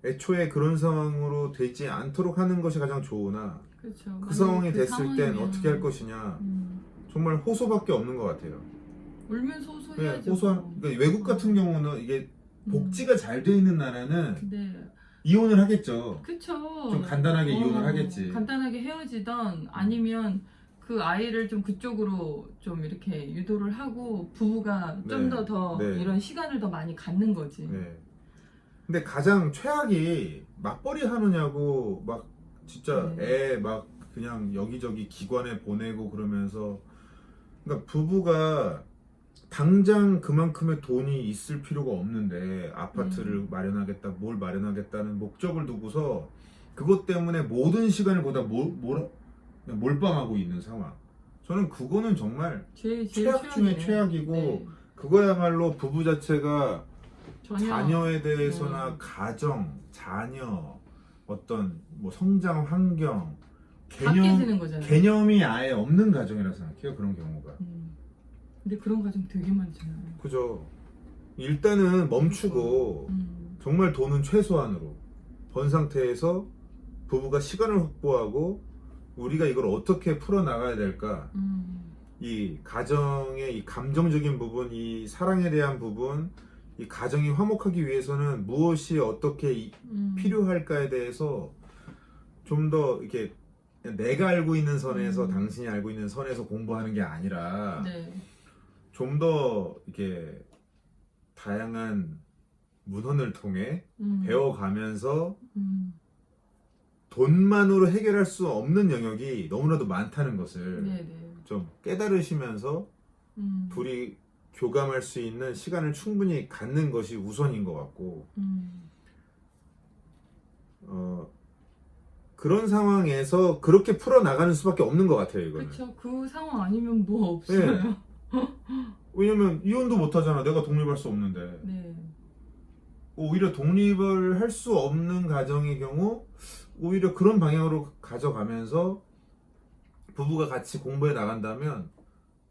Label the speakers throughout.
Speaker 1: 애초에 그런 상황으로 되지 않도록 하는 것이 가장 좋으나
Speaker 2: 그렇죠.
Speaker 1: 그 상황이
Speaker 2: 그
Speaker 1: 됐을 땐
Speaker 2: 상황이면,
Speaker 1: 어떻게 할 것이냐
Speaker 2: 음,
Speaker 1: 정말 호소밖에 없는 것 같아요.
Speaker 2: 울면서
Speaker 1: 네,
Speaker 2: 호소해야죠.
Speaker 1: 호소한 그러니까 외국 같은 경우는 이게 복지가 잘 돼 있는 나라는
Speaker 2: 네,
Speaker 1: 이혼을 하겠죠.
Speaker 2: 그쵸.
Speaker 1: 좀 간단하게 이혼을 하겠지.
Speaker 2: 간단하게 헤어지던 아니면 그 아이를 좀 그쪽으로 좀 이렇게 유도를 하고 부부가 좀
Speaker 1: 네,
Speaker 2: 더
Speaker 1: 네.
Speaker 2: 이런 시간을 더 많이 갖는 거지.
Speaker 1: 네. 근데 가장 최악이 맞벌이 하느냐고 막 진짜
Speaker 2: 네.
Speaker 1: 애 막 그냥 여기저기 기관에 보내고 그러면서 그러니까 부부가 당장 그만큼의 돈이 있을 필요가 없는데 아파트를 마련하겠다, 뭘 마련하겠다는 목적을 두고서 그것 때문에 모든 시간을 거기다 몰빵하고 있는 상황. 저는 그거는 정말
Speaker 2: 제일
Speaker 1: 최악 중에
Speaker 2: 최악이에요.
Speaker 1: 최악이고
Speaker 2: 네.
Speaker 1: 그거야말로 부부 자체가
Speaker 2: 전혀
Speaker 1: 자녀에 대해서나 가정, 자녀, 어떤 뭐 성장 환경,
Speaker 2: 다 깨지는 거잖아요.
Speaker 1: 개념이 아예 없는 가정이라 생각해요. 그런 경우가.
Speaker 2: 근데 그런 가정 되게 많잖아요.
Speaker 1: 그죠. 일단은 멈추고 정말 돈은 최소한으로 번 상태에서 부부가 시간을 확보하고 우리가 이걸 어떻게 풀어나가야 될까. 이 가정의 이 감정적인 부분, 이 사랑에 대한 부분, 이 가정이 화목하기 위해서는 무엇이 어떻게 필요할까에 대해서 좀 더 이렇게 내가 알고 있는 선에서 당신이 알고 있는 선에서 공부하는 게 아니라
Speaker 2: 네.
Speaker 1: 좀 더 이렇게 다양한 문헌을 통해 배워가면서 돈만으로 해결할 수 없는 영역이 너무나도 많다는 것을
Speaker 2: 네네.
Speaker 1: 좀 깨달으시면서 둘이 교감할 수 있는 시간을 충분히 갖는 것이 우선인 것 같고 그런 상황에서 그렇게 풀어나가는 수밖에 없는 것 같아요. 이거는.
Speaker 2: 그렇죠. 그 상황 아니면 뭐 없어요.
Speaker 1: 네. 왜냐면 이혼도 못하잖아. 내가 독립할 수 없는데.
Speaker 2: 네.
Speaker 1: 오히려 독립을 할 수 없는 가정의 경우 오히려 그런 방향으로 가져가면서 부부가 같이 공부해 나간다면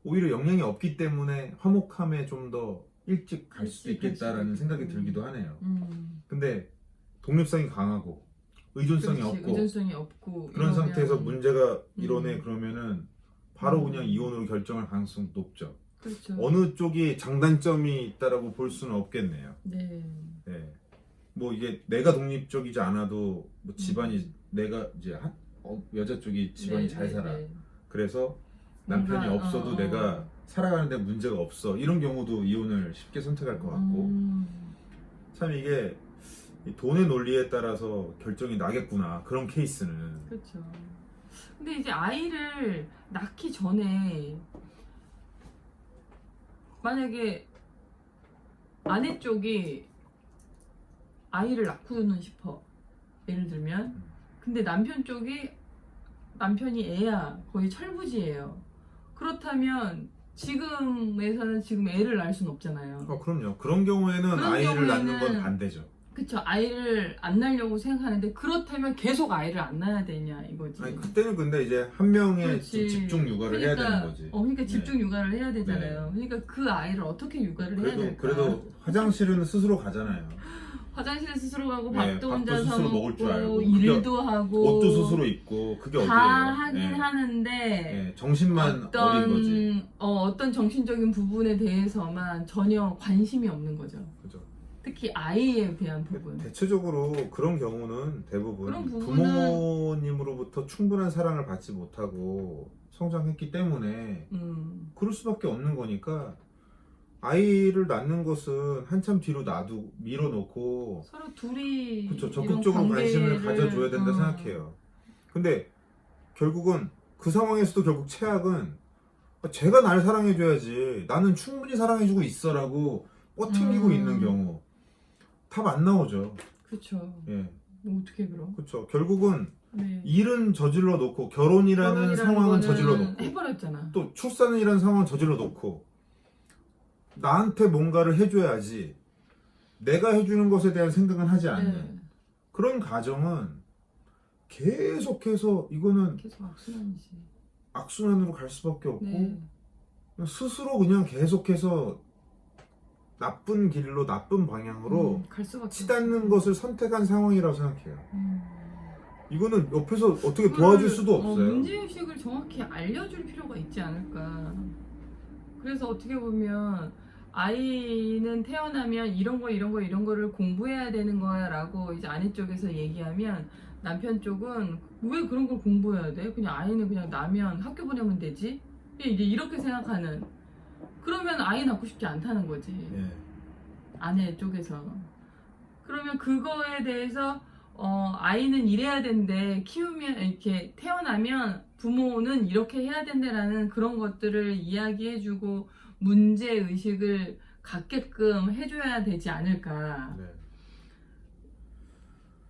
Speaker 1: 오히려 영향이 없기 때문에 화목함에 좀 더 일찍 갈 수도 있겠다라는 생각이 들기도 하네요. 근데 독립성이 강하고 의존성이
Speaker 2: 그렇지,
Speaker 1: 없고
Speaker 2: 의존성이 없고
Speaker 1: 그런
Speaker 2: 이러면-
Speaker 1: 상태에서 문제가 일어내 그러면은 바로 그냥 이혼으로 결정할 가능성이 높죠.
Speaker 2: 그렇죠.
Speaker 1: 어느 쪽이 장단점이 있다라고 볼 수는 없겠네요.
Speaker 2: 네.
Speaker 1: 네. 뭐 이게 내가 독립적이지 않아도 뭐 집안이 내가 이제 여자 쪽이 집안이
Speaker 2: 네,
Speaker 1: 잘
Speaker 2: 네,
Speaker 1: 살아.
Speaker 2: 네.
Speaker 1: 그래서 남편이
Speaker 2: 뭔가,
Speaker 1: 없어도 내가 살아가는데 문제가 없어. 이런 경우도 이혼을 쉽게 선택할 것 같고 참 이게 이 돈의 논리에 따라서 결정이 나겠구나. 그런 케이스는.
Speaker 2: 그렇죠. 근데 이제 아이를 낳기 전에 만약에 아내 쪽이 아이를 낳고는 싶어. 예를 들면. 근데 남편 쪽이 남편이 애야. 거의 철부지예요. 그렇다면 지금에서는 지금 애를 낳을 수는 없잖아요.
Speaker 1: 그럼요. 그런 경우에는
Speaker 2: 그런
Speaker 1: 아이를 낳는 건
Speaker 2: 경우에는
Speaker 1: 반대죠.
Speaker 2: 그쵸. 아이를 안 낳으려고 생각하는데 그렇다면 계속 아이를 안 낳아야 되냐 이거지.
Speaker 1: 아니, 그때는 근데 이제 한 명의
Speaker 2: 그렇지.
Speaker 1: 집중 육아를 해야 되는 거지.
Speaker 2: 그러니까
Speaker 1: 네.
Speaker 2: 집중 육아를 해야 되잖아요. 그러니까 그 아이를 어떻게 육아를 해야 될까?
Speaker 1: 그래도 화장실은 스스로 가잖아요.
Speaker 2: 화장실에 스스로 가고
Speaker 1: 네,
Speaker 2: 밥도
Speaker 1: 밥도
Speaker 2: 혼자 사
Speaker 1: 스스로 먹을 줄 알고,
Speaker 2: 먹고 일도 하고
Speaker 1: 옷도 스스로 입고 그게 어디예요?
Speaker 2: 다 하긴
Speaker 1: 네.
Speaker 2: 하는데
Speaker 1: 네, 정신만 어린 거지.
Speaker 2: 어떤 정신적인 부분에 대해서만 전혀 관심이 없는 거죠.
Speaker 1: 그죠.
Speaker 2: 특히 아이에 대한 부분.
Speaker 1: 대체적으로 그런 경우는 대부분
Speaker 2: 그런 부분은-
Speaker 1: 부모님으로부터 충분한 사랑을 받지 못하고 성장했기 때문에 그럴 수밖에 없는 거니까 아이를 낳는 것은 한참 뒤로 밀어놓고
Speaker 2: 서로 둘이
Speaker 1: 그쵸,
Speaker 2: 이런
Speaker 1: 적극적으로 관심을
Speaker 2: 관계를-
Speaker 1: 가져줘야 된다 생각해요. 근데 결국은 그 상황에서도 결국 최악은 제가 날 사랑해줘야지 나는 충분히 사랑해주고 있어라고 버팅기고 있는 경우 답 안 나오죠.
Speaker 2: 그렇죠.
Speaker 1: 예,
Speaker 2: 뭐 어떻게 그럼?
Speaker 1: 그렇죠. 결국은
Speaker 2: 네.
Speaker 1: 일은 저질러 놓고 결혼이라는 상황은
Speaker 2: 거는
Speaker 1: 저질러 놓고
Speaker 2: 해버렸잖아.
Speaker 1: 또 출산이라는 상황은 저질러 놓고 나한테 뭔가를 해줘야지 내가 해주는 것에 대한 생각은 하지 않는
Speaker 2: 네.
Speaker 1: 그런 가정은 계속해서 이거는
Speaker 2: 계속 악순환이지.
Speaker 1: 악순환으로 갈 수밖에 없고
Speaker 2: 네.
Speaker 1: 스스로 그냥 계속해서 나쁜 길로 나쁜 방향으로
Speaker 2: 갈 수밖에
Speaker 1: 치닫는
Speaker 2: 없어.
Speaker 1: 것을 선택한 상황이라고 생각해요. 이거는 옆에서 어떻게 도와줄 수도 없어요.
Speaker 2: 문제의식을 정확히 알려줄 필요가 있지 않을까. 그래서 어떻게 보면 아이는 태어나면 이런 거를 공부해야 되는 거야 라고 이제 아내 쪽에서 얘기하면 남편 쪽은 왜 그런 걸 공부해야 돼? 그냥 아이는 그냥 나면 학교 보내면 되지? 이제 이렇게 생각하는. 그러면 아이 낳고 싶지 않다는 거지.
Speaker 1: 예.
Speaker 2: 아내 쪽에서. 그러면 그거에 대해서 아이는 이래야 된대. 키우면 이렇게 태어나면 부모는 이렇게 해야 된다라는 그런 것들을 이야기해주고 문제 의식을 갖게끔 해줘야 되지 않을까.
Speaker 1: 네.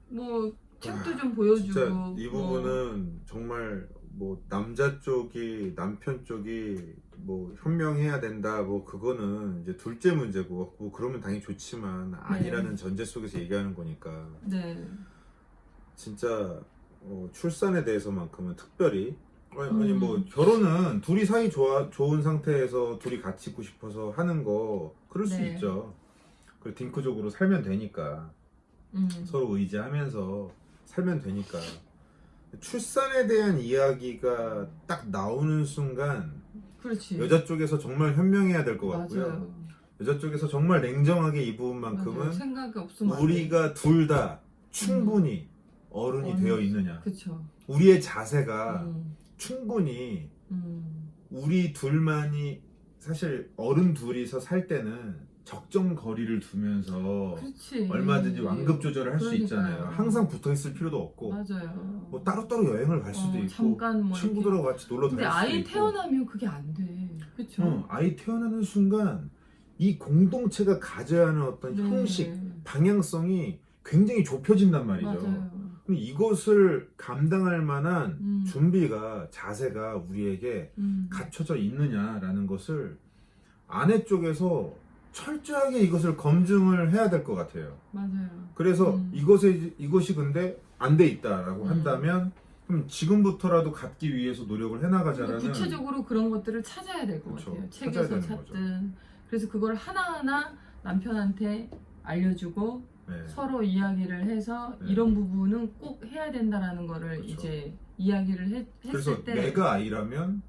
Speaker 2: 뭐 책도 좀 보여주고.
Speaker 1: 진짜 이 부분은 정말 뭐 남자 쪽이 남편 쪽이 뭐 현명해야 된다 뭐 그거는 이제 둘째 문제고 뭐 그러면 당연히 좋지만 아니라는 전제 속에서 얘기하는 거니까
Speaker 2: 네.
Speaker 1: 진짜 출산에 대해서만큼은 특별히 아니 뭐 결혼은 둘이 사이 좋은 상태에서 둘이 같이 있고 싶어서 하는 거 그럴 수
Speaker 2: 네.
Speaker 1: 있죠. 그리고 딩크적으로 살면 되니까 서로 의지하면서 살면 되니까 출산에 대한 이야기가 딱 나오는 순간
Speaker 2: 그렇지.
Speaker 1: 여자 쪽에서 정말 현명해야 될 것 같고요.
Speaker 2: 맞아요.
Speaker 1: 여자 쪽에서 정말 냉정하게 이
Speaker 2: 맞아요.
Speaker 1: 부분만큼은
Speaker 2: 생각이 없으면 안 돼.
Speaker 1: 우리가 둘 다 충분히 어른이 되어 있느냐.
Speaker 2: 그쵸.
Speaker 1: 우리의 자세가
Speaker 2: 음,
Speaker 1: 충분히
Speaker 2: 음.
Speaker 1: 우리 둘만이 사실 어른 둘이서 살 때는 적정 거리를 두면서
Speaker 2: 그렇지.
Speaker 1: 얼마든지 완급 조절을 할 수
Speaker 2: 그러니까요.
Speaker 1: 있잖아요. 항상 붙어 있을 필요도 없고
Speaker 2: 맞아요.
Speaker 1: 뭐 따로따로 여행을 갈 수도 있고
Speaker 2: 잠깐 뭐
Speaker 1: 친구들하고 같이 놀러
Speaker 2: 근데
Speaker 1: 다닐 수도
Speaker 2: 아이
Speaker 1: 있고
Speaker 2: 태어나면 그게 안 돼. 그쵸?
Speaker 1: 아이 태어나는 순간 이 공동체가 가져야 하는 어떤
Speaker 2: 네.
Speaker 1: 형식, 방향성이 굉장히 좁혀진단 말이죠.
Speaker 2: 맞아요.
Speaker 1: 그럼 이것을 감당할 만한
Speaker 2: 음.
Speaker 1: 준비가, 자세가 우리에게 갖춰져 있느냐라는 것을 아내 쪽에서 철저하게 이것을 검증을 해야 될 것 같아요.
Speaker 2: 맞아요.
Speaker 1: 그래서 이것이 근데 안 돼 있다라고 한다면 그럼 지금부터라도 갖기 위해서 노력을 해나가자라는
Speaker 2: 구체적으로 그런 것들을 찾아야 될 것
Speaker 1: 그쵸.
Speaker 2: 같아요.
Speaker 1: 찾아야
Speaker 2: 책에서
Speaker 1: 되는
Speaker 2: 찾든. 그래서 그걸 하나하나 남편한테 알려주고
Speaker 1: 네.
Speaker 2: 서로 이야기를 해서
Speaker 1: 네.
Speaker 2: 이런 부분은 꼭 해야 된다라는 거를
Speaker 1: 그쵸.
Speaker 2: 이제 이야기를
Speaker 1: 그래서
Speaker 2: 했을 때
Speaker 1: 내가 아이라면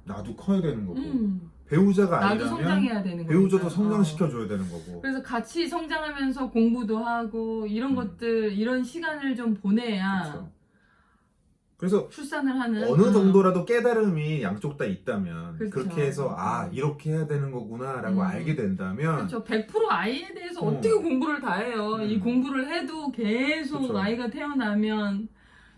Speaker 1: 나도 커야 되는 거고
Speaker 2: 음,
Speaker 1: 배우자가
Speaker 2: 나도
Speaker 1: 아이라면
Speaker 2: 성장해야 되는 거니까.
Speaker 1: 배우자도 성장시켜줘야 되는 거고
Speaker 2: 그래서 같이 성장하면서 공부도 하고 이런 것들 이런 시간을 좀 보내야
Speaker 1: 그렇죠. 그래서
Speaker 2: 출산을 하는
Speaker 1: 어느 정도라도 깨달음이 양쪽 다 있다면
Speaker 2: 그렇죠.
Speaker 1: 그렇게 해서 이렇게 해야 되는 거구나 라고 알게 된다면
Speaker 2: 그렇죠. 100% 아이에 대해서
Speaker 1: 어.
Speaker 2: 어떻게 공부를 다 해요. 이 공부를 해도 계속
Speaker 1: 그쵸.
Speaker 2: 아이가 태어나면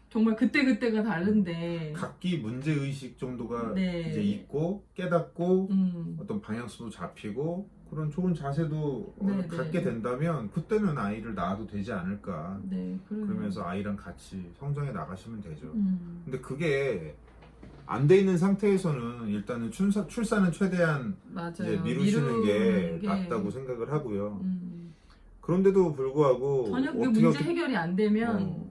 Speaker 2: 정말 그때가 다른데
Speaker 1: 각기 문제의식 정도가
Speaker 2: 네.
Speaker 1: 이제 있고 깨닫고
Speaker 2: 음,
Speaker 1: 어떤 방향수도 잡히고 그런 좋은 자세도
Speaker 2: 네,
Speaker 1: 갖게
Speaker 2: 네.
Speaker 1: 된다면 그때는 아이를 낳아도 되지 않을까.
Speaker 2: 네,
Speaker 1: 그러면서 아이랑 같이 성장해 나가시면 되죠.
Speaker 2: 음,
Speaker 1: 근데 그게 안 돼 있는 상태에서는 일단은 출산은 최대한
Speaker 2: 맞아요.
Speaker 1: 이제 미루시는 게
Speaker 2: 미루는 게,
Speaker 1: 낫다고 생각을 하고요.
Speaker 2: 음,
Speaker 1: 그런데도 불구하고
Speaker 2: 전혀 그 문제 해결이 안 되면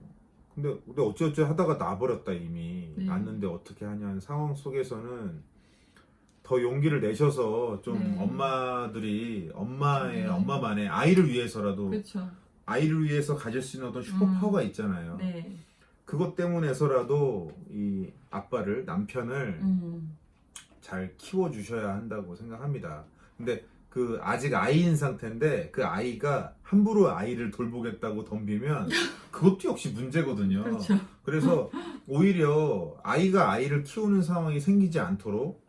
Speaker 1: 근데 어찌어찌 하다가 나버렸다 이미
Speaker 2: 네.
Speaker 1: 낳는데 어떻게 하냐는 상황 속에서는 더 용기를 내셔서 좀
Speaker 2: 네.
Speaker 1: 엄마들이
Speaker 2: 네.
Speaker 1: 엄마만의 아이를 위해서라도
Speaker 2: 그렇죠.
Speaker 1: 아이를 위해서 가질 수 있는 어떤 슈퍼파워가 있잖아요.
Speaker 2: 네,
Speaker 1: 그것 때문에서라도 이 아빠를 남편을 잘 키워 주셔야 한다고 생각합니다. 근데 그 아직 아이인 상태인데 그 아이가 함부로 아이를 돌보겠다고 덤비면 그것도 역시 문제거든요.
Speaker 2: 그렇죠.
Speaker 1: 그래서 오히려 아이가 아이를 키우는 상황이 생기지 않도록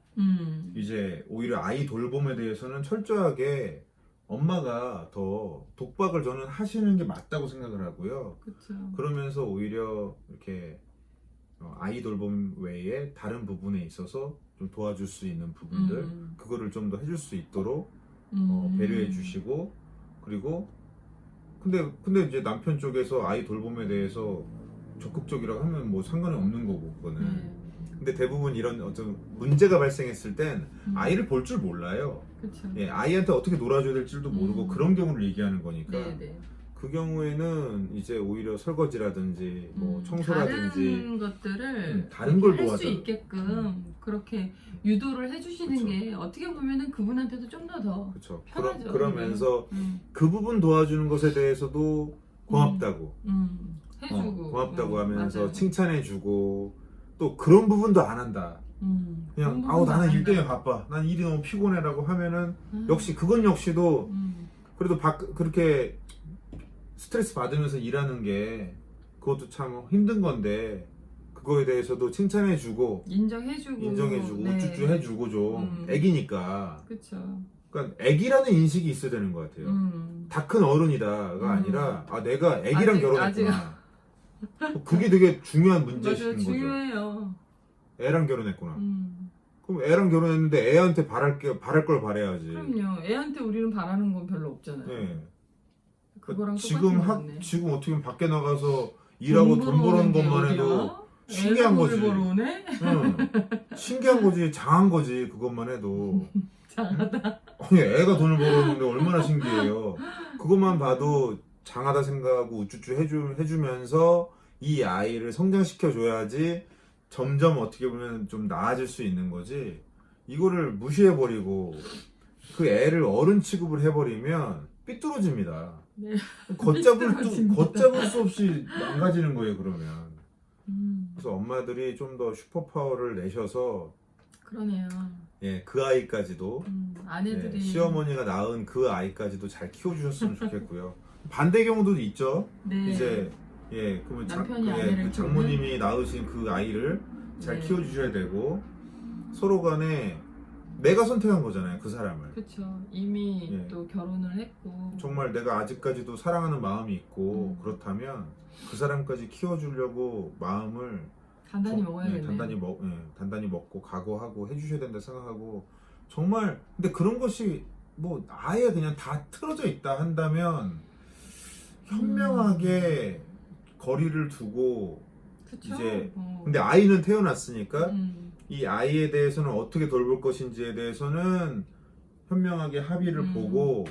Speaker 1: 이제 오히려 아이 돌봄에 대해서는 철저하게 엄마가 더 독박을 저는 하시는 게 맞다고 생각을 하고요.
Speaker 2: 그렇죠.
Speaker 1: 그러면서 오히려 이렇게 아이 돌봄 외에 다른 부분에 있어서 좀 도와줄 수 있는 부분들 그거를 좀 더 해줄 수 있도록 배려해 주시고 그리고 근데 이제 남편 쪽에서 아이 돌봄에 대해서 적극적이라고 하면 뭐 상관이 없는 거고 그거는
Speaker 2: 네.
Speaker 1: 근데 대부분 이런 어떤 문제가 발생했을 땐 아이를 볼 줄 몰라요.
Speaker 2: 그렇죠.
Speaker 1: 예, 아이한테 어떻게 놀아줘야 될지도 모르고 그런 경우를 얘기하는 거니까
Speaker 2: 네, 네.
Speaker 1: 그 경우에는 이제 오히려 설거지라든지 뭐 청소라든지
Speaker 2: 다른 것들을
Speaker 1: 다른 걸
Speaker 2: 할 수
Speaker 1: 도와줘요.
Speaker 2: 있게끔 그렇게 유도를 해주시는
Speaker 1: 그쵸.
Speaker 2: 게 어떻게 보면은 그분한테도 좀 더
Speaker 1: 그렇죠.
Speaker 2: 편하죠.
Speaker 1: 그러면서
Speaker 2: 음,
Speaker 1: 그 부분 도와주는 것에 대해서도 고맙다고
Speaker 2: 해주고
Speaker 1: 고맙다고 하면서
Speaker 2: 맞아요.
Speaker 1: 칭찬해주고 또 그런 부분도 안 한다. 그냥
Speaker 2: 그런
Speaker 1: 아우
Speaker 2: 부분도
Speaker 1: 나는
Speaker 2: 안
Speaker 1: 일 때문에
Speaker 2: 한다.
Speaker 1: 바빠. 난 일이 너무 피곤해라고 하면은
Speaker 2: 음,
Speaker 1: 역시 그건 역시도
Speaker 2: 음,
Speaker 1: 그래도 그렇게 스트레스 받으면서 일하는 게 그것도 참 힘든 건데 그거에 대해서도 칭찬해주고
Speaker 2: 인정해주고
Speaker 1: 인정해주고
Speaker 2: 네.
Speaker 1: 우쭈쭈 해주고 좀 애기니까
Speaker 2: 그쵸.
Speaker 1: 그러니까 애기라는 인식이 있어야 되는 것 같아요. 다 큰 어른이다가 아니라 아 내가 애기랑 결혼했구나. 그게 되게 중요한 문제인
Speaker 2: 맞아요.
Speaker 1: 거죠.
Speaker 2: 중요해요.
Speaker 1: 애랑 결혼했구나.
Speaker 2: 음.
Speaker 1: 그럼 애랑 결혼했는데 애한테 바랄 걸 바래야지.
Speaker 2: 그럼요. 애한테 우리는 바라는 건 별로 없잖아요.
Speaker 1: 네.
Speaker 2: 그거랑
Speaker 1: 지금
Speaker 2: 똑같은 거네.
Speaker 1: 지금 어떻게 보면 밖에 나가서 일하고 돈 버는 것만 해도 신기한 거지.
Speaker 2: 오네?
Speaker 1: 응. 신기한 거지, 장한 거지 그것만 해도.
Speaker 2: 장하다.
Speaker 1: 아니 애가 돈을 벌었는데 얼마나 신기해요. 그것만 봐도 장하다 생각하고 우쭈쭈 해주면서 이 아이를 성장시켜 줘야지 점점 어떻게 보면 좀 나아질 수 있는 거지. 이거를 무시해 버리고 그 애를 어른 취급을 해버리면 삐뚤어집니다.
Speaker 2: 네.
Speaker 1: 걷잡을 수 없이 망가지는 거예요 그러면. 그래서 엄마들이 좀 더 슈퍼파워를 내셔서
Speaker 2: 그러네요.
Speaker 1: 예, 그 아이까지도
Speaker 2: 아내들이
Speaker 1: 예, 시어머니가 낳은 그 아이까지도 잘 키워주셨으면 좋겠고요. 반대 경우도 있죠.
Speaker 2: 네.
Speaker 1: 이제 예, 그러면
Speaker 2: 남편이 아내를
Speaker 1: 그 장모님이 낳으신 그 아이를 잘
Speaker 2: 네.
Speaker 1: 키워주셔야 되고 서로 간에 내가 선택한 거잖아요 그 사람을.
Speaker 2: 그렇죠. 이미
Speaker 1: 예.
Speaker 2: 또 결혼을 했고
Speaker 1: 정말 내가 아직까지도 사랑하는 마음이 있고
Speaker 2: 음.
Speaker 1: 그렇다면 그 사람까지 키워주려고 마음을
Speaker 2: 단단히 먹어야겠네요.
Speaker 1: 단단히 먹고 각오하고 해주셔야 된다 생각하고 정말 근데 그런 것이 뭐 아예 그냥 다 틀어져 있다 한다면 현명하게 거리를 두고
Speaker 2: 그쵸?
Speaker 1: 이제 근데 아이는 태어났으니까
Speaker 2: 음.
Speaker 1: 이 아이에 대해서는 어떻게 돌볼 것인지에 대해서는 현명하게 합의를 보고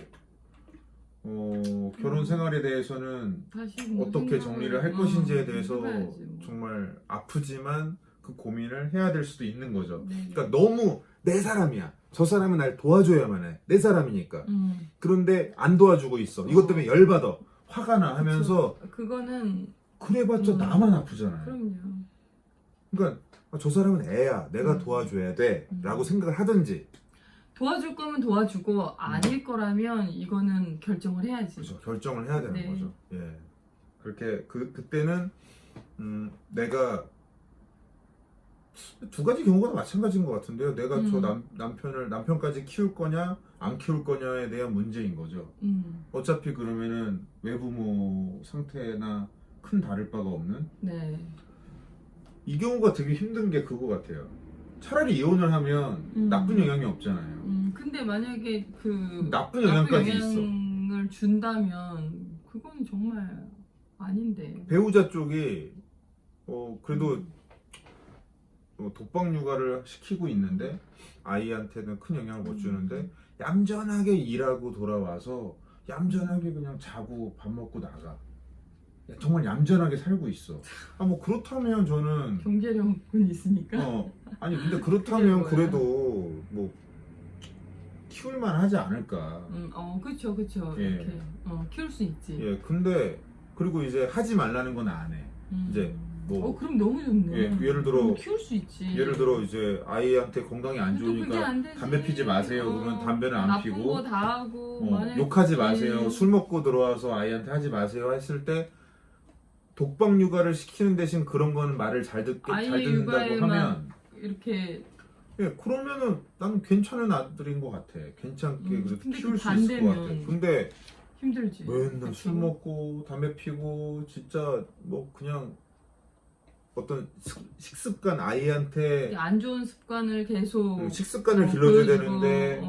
Speaker 1: 결혼 생활에 대해서는
Speaker 2: 다시 뭐
Speaker 1: 어떻게
Speaker 2: 생각을,
Speaker 1: 정리를 할 것인지에 대해서
Speaker 2: 해봐야지 뭐.
Speaker 1: 정말 아프지만 그 고민을 해야 될 수도 있는 거죠.
Speaker 2: 네.
Speaker 1: 그러니까 너무 내 사람이야. 저 사람은 날 도와줘야만 해. 내 사람이니까. 그런데 안 도와주고 있어. 이것 때문에 열받아. 화가 나 하면서
Speaker 2: 그쵸. 그거는
Speaker 1: 그래봤자 나만 아프잖아요.
Speaker 2: 그럼요.
Speaker 1: 그러니까 저 사람은 애야. 내가 도와줘야 돼. 라고 생각을 하든지.
Speaker 2: 도와줄 거면 도와주고 아닐 거라면 이거는 결정을 해야지.
Speaker 1: 그렇죠. 결정을 해야 되는
Speaker 2: 네.
Speaker 1: 거죠. 예. 그렇게 그때는 내가 두 가지 경우가 마찬가지인 것 같은데요. 내가 저 남편까지 키울 거냐 안 키울 거냐에 대한 문제인 거죠. 어차피 그러면은 외부모 상태나 큰 다를 바가 없는.
Speaker 2: 네.
Speaker 1: 이 경우가 되게 힘든 게 그거 같아요. 차라리 이혼을 하면 나쁜 영향이 없잖아요.
Speaker 2: 근데 만약에 그
Speaker 1: 나쁜 영향까지 있어.
Speaker 2: 영향을 준다면 그건 정말 아닌데.
Speaker 1: 배우자 쪽이 그래도 독박 육아를 시키고 있는데 아이한테는 큰 영향을 못 주는데 얌전하게 일하고 돌아와서 얌전하게 그냥 자고 밥 먹고 나가. 정말 얌전하게 살고 있어. 아 뭐 그렇다면 저는
Speaker 2: 경제력은 있으니까.
Speaker 1: 아니 근데 그렇다면 그래도 뭐 키울만 하지 않을까.
Speaker 2: 그쵸.
Speaker 1: 예.
Speaker 2: 이렇게 키울 수 있지.
Speaker 1: 예, 근데 그리고 이제 하지 말라는 건 안 해. 이제 뭐
Speaker 2: 그럼 너무 좋네.
Speaker 1: 예, 예를 들어
Speaker 2: 그럼 키울 수 있지.
Speaker 1: 예를 들어 이제 아이한테 건강이 안
Speaker 2: 근데 또 그게
Speaker 1: 좋으니까
Speaker 2: 안 되지.
Speaker 1: 담배 피지 마세요. 그러면 담배는 안
Speaker 2: 나쁜
Speaker 1: 피고
Speaker 2: 거 다 하고 만약에
Speaker 1: 욕하지 마세요. 술 먹고 들어와서 아이한테 하지 마세요 했을 때 독박 육아를 시키는 대신 그런 거는 말을 잘
Speaker 2: 아이
Speaker 1: 듣는다고
Speaker 2: 육아에만
Speaker 1: 하면
Speaker 2: 이렇게
Speaker 1: 예, 그러면은 나는 괜찮은 아들인 것 같아. 괜찮게 그래도
Speaker 2: 근데
Speaker 1: 키울
Speaker 2: 그
Speaker 1: 수 있을 것 같아.
Speaker 2: 반대면
Speaker 1: 근데
Speaker 2: 힘들지.
Speaker 1: 맨날
Speaker 2: 그쵸?
Speaker 1: 술 먹고 담배 피고 진짜 뭐 그냥 어떤 식습관 아이한테
Speaker 2: 안 좋은 습관을 계속
Speaker 1: 식습관을 길러줘야
Speaker 2: 보여주고,
Speaker 1: 되는데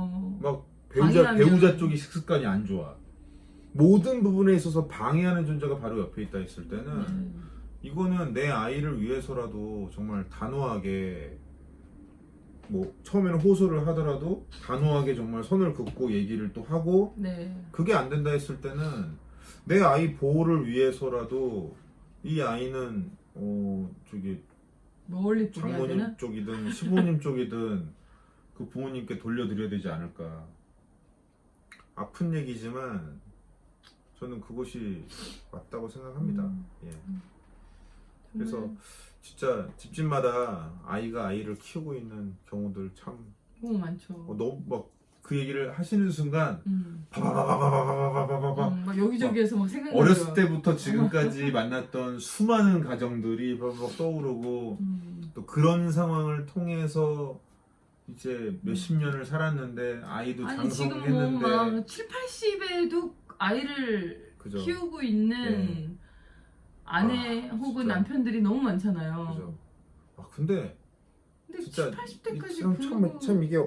Speaker 1: 막
Speaker 2: 방해하면-
Speaker 1: 배우자 쪽이 식습관이 안 좋아. 모든 부분에 있어서 방해하는 존재가 바로 옆에 있다 했을 때는 이거는 내 아이를 위해서라도 정말 단호하게 뭐 처음에는 호소를 하더라도 단호하게 정말 선을 긋고 얘기를 또 하고
Speaker 2: 네.
Speaker 1: 그게 안 된다 했을 때는 내 아이 보호를 위해서라도 이 아이는 저기
Speaker 2: 멀리 두게 해야
Speaker 1: 장모님
Speaker 2: 되나?
Speaker 1: 쪽이든 시부모님 쪽이든 그 부모님께 돌려드려야 되지 않을까. 아픈 얘기지만 저는 그것이 맞다고 생각합니다. 예. 그래서
Speaker 2: 정말
Speaker 1: 진짜 집집마다 아이가 아이를 키우고 있는 경우들 참
Speaker 2: 너무 많죠.
Speaker 1: 너무 막 그 얘기를 하시는 순간 바바바바바바바바바바
Speaker 2: 막 여기저기에서 막 생각나죠.
Speaker 1: 어렸을 때부터 지금까지 만났던 수많은 가정들이 바바박 떠오르고 또 그런 상황을 통해서 이제 몇십 년을 살았는데 아이도
Speaker 2: 아니 지금
Speaker 1: 장성했는데
Speaker 2: 뭐막 7, 80에도 아이를
Speaker 1: 그죠.
Speaker 2: 키우고 있는 아내
Speaker 1: 아,
Speaker 2: 혹은
Speaker 1: 진짜.
Speaker 2: 남편들이 너무 많잖아요.
Speaker 1: 그죠. 아 근데
Speaker 2: 근데
Speaker 1: 진짜
Speaker 2: 7, 80대까지
Speaker 1: 참 이게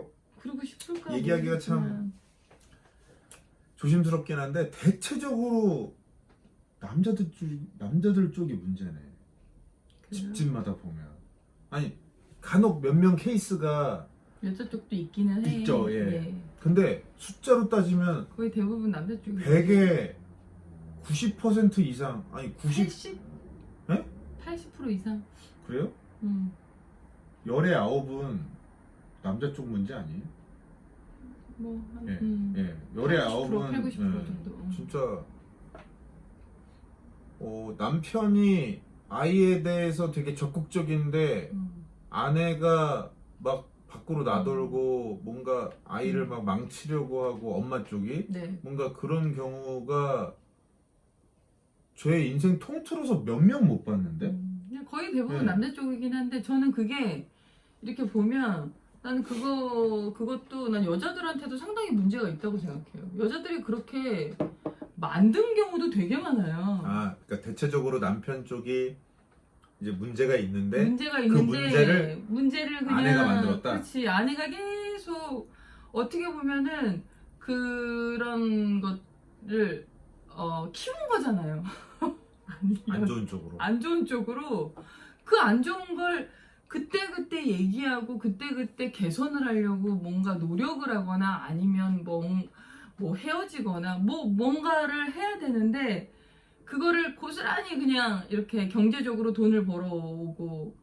Speaker 2: 그러고 싶을까
Speaker 1: 얘기하기가 참
Speaker 2: 모르겠지만.
Speaker 1: 조심스럽긴 한데 대체적으로 남자들 쪽이 문제네.
Speaker 2: 그래요?
Speaker 1: 집집마다 보면 아니 간혹 몇 명 케이스가
Speaker 2: 여자 쪽도 있기는 해.
Speaker 1: 있죠, 예. 근데 숫자로 따지면
Speaker 2: 거의 대부분 남자 쪽이
Speaker 1: 100에 90% 이상 아니 90
Speaker 2: 80?
Speaker 1: 예?
Speaker 2: 80% 이상.
Speaker 1: 그래요?
Speaker 2: 음.
Speaker 1: 열의 9은 남자 쪽 문제 아니에요?
Speaker 2: 뭐 한,
Speaker 1: 예, 예. 열의 9은
Speaker 2: 80%, 90% 정도.
Speaker 1: 진짜 남편이 아이에 대해서 되게 적극적인데 아내가 막 밖으로 나돌고 뭔가 아이를 막 망치려고 하고 엄마 쪽이
Speaker 2: 네.
Speaker 1: 뭔가 그런 경우가 제 인생 통틀어서 몇 명 못 봤는데
Speaker 2: 그냥 거의 대부분
Speaker 1: 네.
Speaker 2: 남자 쪽이긴 한데 저는 그게 이렇게 보면 나는 그것도 난 여자들한테도 상당히 문제가 있다고 생각해요. 여자들이 그렇게 만든 경우도 되게 많아요.
Speaker 1: 아 그러니까 대체적으로 남편 쪽이 이제 문제가 있는데
Speaker 2: 문제가
Speaker 1: 그
Speaker 2: 있는데 문제를 그냥
Speaker 1: 아내가 만들었다?
Speaker 2: 그렇지. 아내가 계속 어떻게 보면은 그런 것을 키운 거잖아요.
Speaker 1: 안 좋은 쪽으로
Speaker 2: 안 좋은 쪽으로 그 안 좋은 걸 그때그때 얘기하고 그때그때 개선을 하려고 뭔가 노력을 하거나 아니면 뭐 헤어지거나 뭔가를 해야 되는데 그거를 고스란히 그냥 이렇게 경제적으로 돈을 벌어오고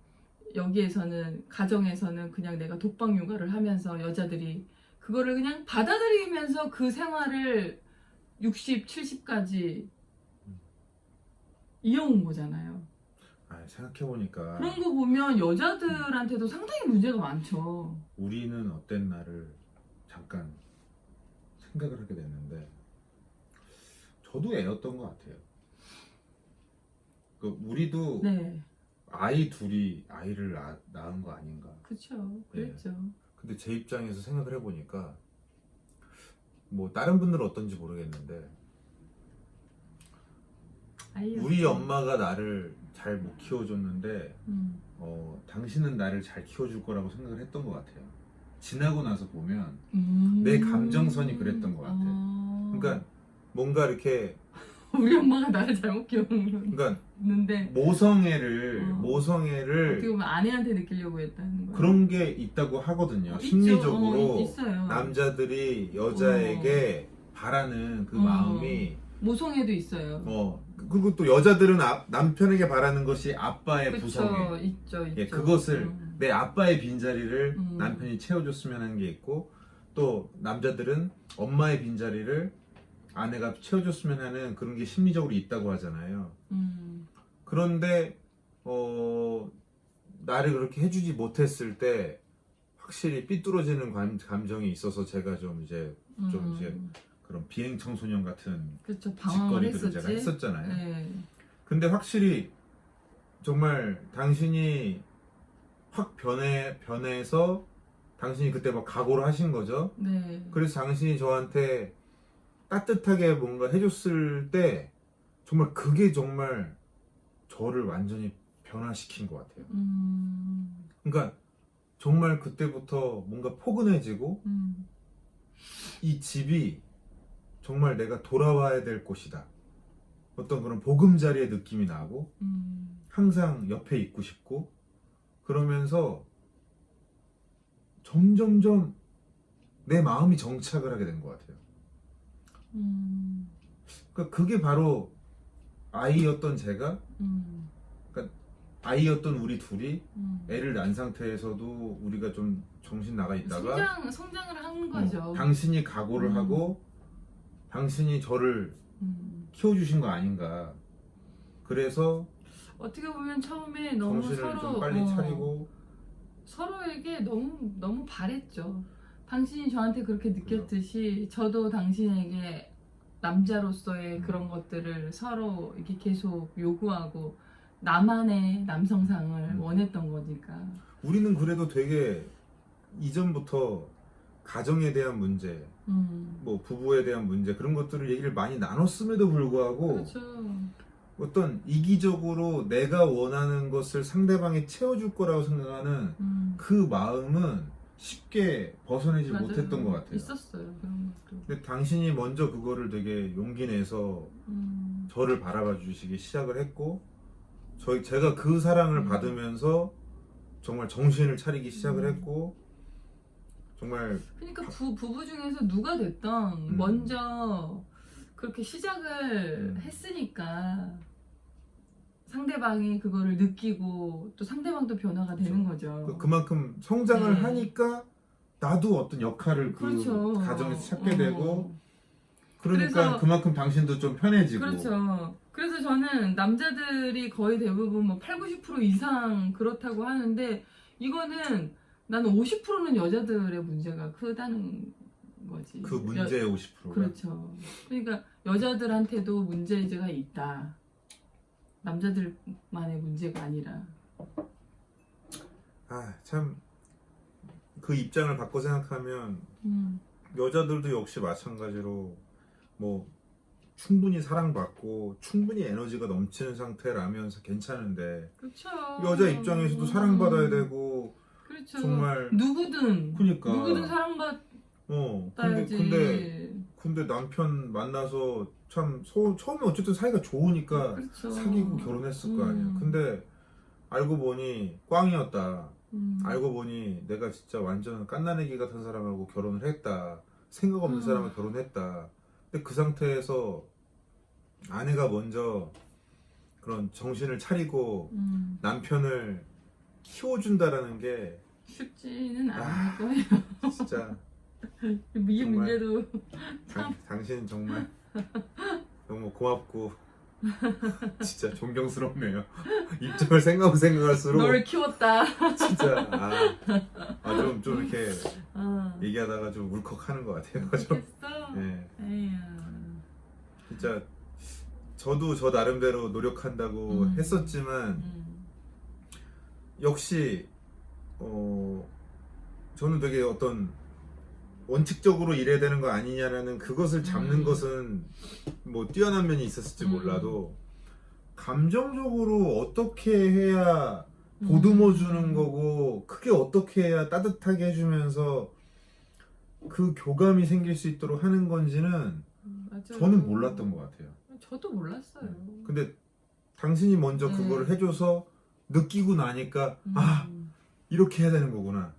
Speaker 2: 여기에서는 가정에서는 그냥 내가 독박 육아를 하면서 여자들이 그거를 그냥 받아들이면서 그 생활을 60, 70까지 이어온 거잖아요.
Speaker 1: 아, 생각해보니까
Speaker 2: 그런 거 보면 여자들한테도 상당히 문제가 많죠.
Speaker 1: 우리는 어땠 나를 잠깐 생각을 하게 됐는데 저도 애였던 것 같아요. 우리도
Speaker 2: 네,
Speaker 1: 아이 둘이 아이를 낳은 거 아닌가.
Speaker 2: 그렇죠. 그랬죠.
Speaker 1: 근데 제 입장에서 생각을 해보니까 뭐 다른 분들은 어떤지 모르겠는데 우리 엄마가 나를 잘 못 키워줬는데 당신은 나를 잘 키워줄 거라고 생각을 했던 것 같아요. 지나고 나서 보면 내 감정선이 그랬던 것 같아요. 그러니까 뭔가 이렇게
Speaker 2: 우리 엄마가 나를 잘못 키웠는데
Speaker 1: 그러니까 모성애를
Speaker 2: 어떻게 보면 아내한테 느끼려고 했다는 거예요.
Speaker 1: 그런 게 있다고 하거든요.
Speaker 2: 있죠.
Speaker 1: 심리적으로
Speaker 2: 있어요.
Speaker 1: 남자들이 여자에게 바라는 그 마음이
Speaker 2: 모성애도 있어요.
Speaker 1: 그리고 또 여자들은 남편에게 바라는 것이 아빠의
Speaker 2: 그쵸,
Speaker 1: 부성애.
Speaker 2: 있죠.
Speaker 1: 예, 그것을 내 아빠의 빈자리를 남편이 채워줬으면 하는 게 있고 또 남자들은 엄마의 빈자리를 아내가 채워줬으면 하는 그런 게 심리적으로 있다고 하잖아요. 그런데 나를 그렇게 해주지 못했을 때 확실히 삐뚤어지는 감정이 있어서 제가 좀 이제 그런 비행 청소년 같은
Speaker 2: 그쵸, 방황을
Speaker 1: 짓거리들을 제가
Speaker 2: 했었지.
Speaker 1: 했었잖아요.
Speaker 2: 네.
Speaker 1: 근데 확실히 정말 당신이 확 변해서 당신이 그때 막 각오를 하신 거죠.
Speaker 2: 네.
Speaker 1: 그래서 당신이 저한테 따뜻하게 뭔가 해줬을 때 정말 그게 정말 저를 완전히 변화시킨 것 같아요. 그러니까 정말 그때부터 뭔가 포근해지고 이 집이 정말 내가 돌아와야 될 곳이다. 어떤 그런 보금자리의 느낌이 나고 항상 옆에 있고 싶고 그러면서 점점점 내 마음이 정착을 하게 된 것 같아요. 그게 바로 아이였던 제가, 아이였던 우리 둘이 애를 낳은 상태에서도 우리가 좀 정신 나가 있다가
Speaker 2: 성장을 한 거죠.
Speaker 1: 당신이 각오를 하고 당신이 저를 키워주신 거 아닌가. 그래서
Speaker 2: 어떻게 보면 처음에 너무
Speaker 1: 정신을
Speaker 2: 서로
Speaker 1: 좀 빨리 차리고
Speaker 2: 서로에게 너무 바랬죠. 당신이 저한테 그렇게 느꼈듯이 저도 당신에게 남자로서의 그런 것들을 서로 이렇게 계속 요구하고 나만의 남성상을 원했던 거니까.
Speaker 1: 우리는 그래도 되게 이전부터 가정에 대한 문제, 뭐 부부에 대한 문제 그런 것들을 얘기를 많이 나눴음에도 불구하고
Speaker 2: 그렇죠.
Speaker 1: 어떤 이기적으로 내가 원하는 것을 상대방이 채워줄 거라고 생각하는 그 마음은 쉽게 벗어내지
Speaker 2: 맞아요.
Speaker 1: 못했던 것 같아요.
Speaker 2: 있었어요 그런 것도.
Speaker 1: 근데 당신이 먼저 그거를 되게 용기 내서 저를 바라봐 주시기 시작을 했고 제가 그 사랑을 받으면서 정말 정신을 차리기 시작을 했고 정말
Speaker 2: 그러니까 부부 중에서 누가 됐던 먼저 그렇게 시작을 했으니까 상대방이 그거를 느끼고 또 상대방도 변화가 되는 거죠.
Speaker 1: 그만큼 성장을
Speaker 2: 네.
Speaker 1: 하니까 나도 어떤 역할을 그
Speaker 2: 그렇죠.
Speaker 1: 가정에서 찾게 되고 그러니까
Speaker 2: 그래서-
Speaker 1: 그만큼 당신도 좀 편해지고
Speaker 2: 그렇죠. 그래서 저는 남자들이 거의 대부분 뭐 8, 90% 이상 그렇다고 하는데 이거는 나는 50%는 여자들의 문제가 크다는 거지.
Speaker 1: 그 문제의 50%가
Speaker 2: 그렇죠. 그러니까 여자들한테도 문제가 있다. 남자들만의 문제가 아니라.
Speaker 1: 참 그 입장을 바꿔 생각하면 여자들도 역시 마찬가지로 뭐 충분히 사랑받고 충분히 에너지가 넘치는 상태라면 괜찮은데
Speaker 2: 그렇죠.
Speaker 1: 여자 입장에서도 사랑받아야 되고
Speaker 2: 그렇죠.
Speaker 1: 정말
Speaker 2: 누구든
Speaker 1: 그러니까
Speaker 2: 누구든 사랑받아야지.
Speaker 1: 근데 남편 만나서 참 처음에 어쨌든 사이가 좋으니까
Speaker 2: 그렇죠.
Speaker 1: 사귀고 결혼했을 거 아니야. 근데 알고 보니 꽝이었다. 알고 보니 내가 진짜 완전 깐나내기 같은 사람하고 결혼을 했다. 생각 없는 사람하고 결혼했다. 근데 그 상태에서 아내가 먼저 그런 정신을 차리고 남편을 키워준다라는 게
Speaker 2: 쉽지는 않을 거예요.
Speaker 1: 진짜
Speaker 2: 이
Speaker 1: 정말
Speaker 2: 문제도 참.
Speaker 1: 당신 정말 너무 고맙고 진짜 존경스럽네요. 입장을 생각할수록
Speaker 2: 너를 키웠다.
Speaker 1: 진짜 좀 이렇게
Speaker 2: 아,
Speaker 1: 얘기하다가 좀 울컥하는 것 같아요.
Speaker 2: 그랬어.
Speaker 1: 네.
Speaker 2: 에휴.
Speaker 1: 진짜 저도 저 나름대로 노력한다고 했었지만 역시 저는 되게 어떤 원칙적으로 이래야 되는 거 아니냐라는 그것을 잡는 것은 뭐 뛰어난 면이 있었을지 몰라도 감정적으로 어떻게 해야 보듬어 주는 거고 크게 어떻게 해야 따뜻하게 해주면서 그 교감이 생길 수 있도록 하는 건지는
Speaker 2: 맞아요.
Speaker 1: 저는 몰랐던 것 같아요.
Speaker 2: 저도 몰랐어요.
Speaker 1: 근데 당신이 먼저 그거를 해줘서 느끼고 나니까 이렇게 해야 되는 거구나.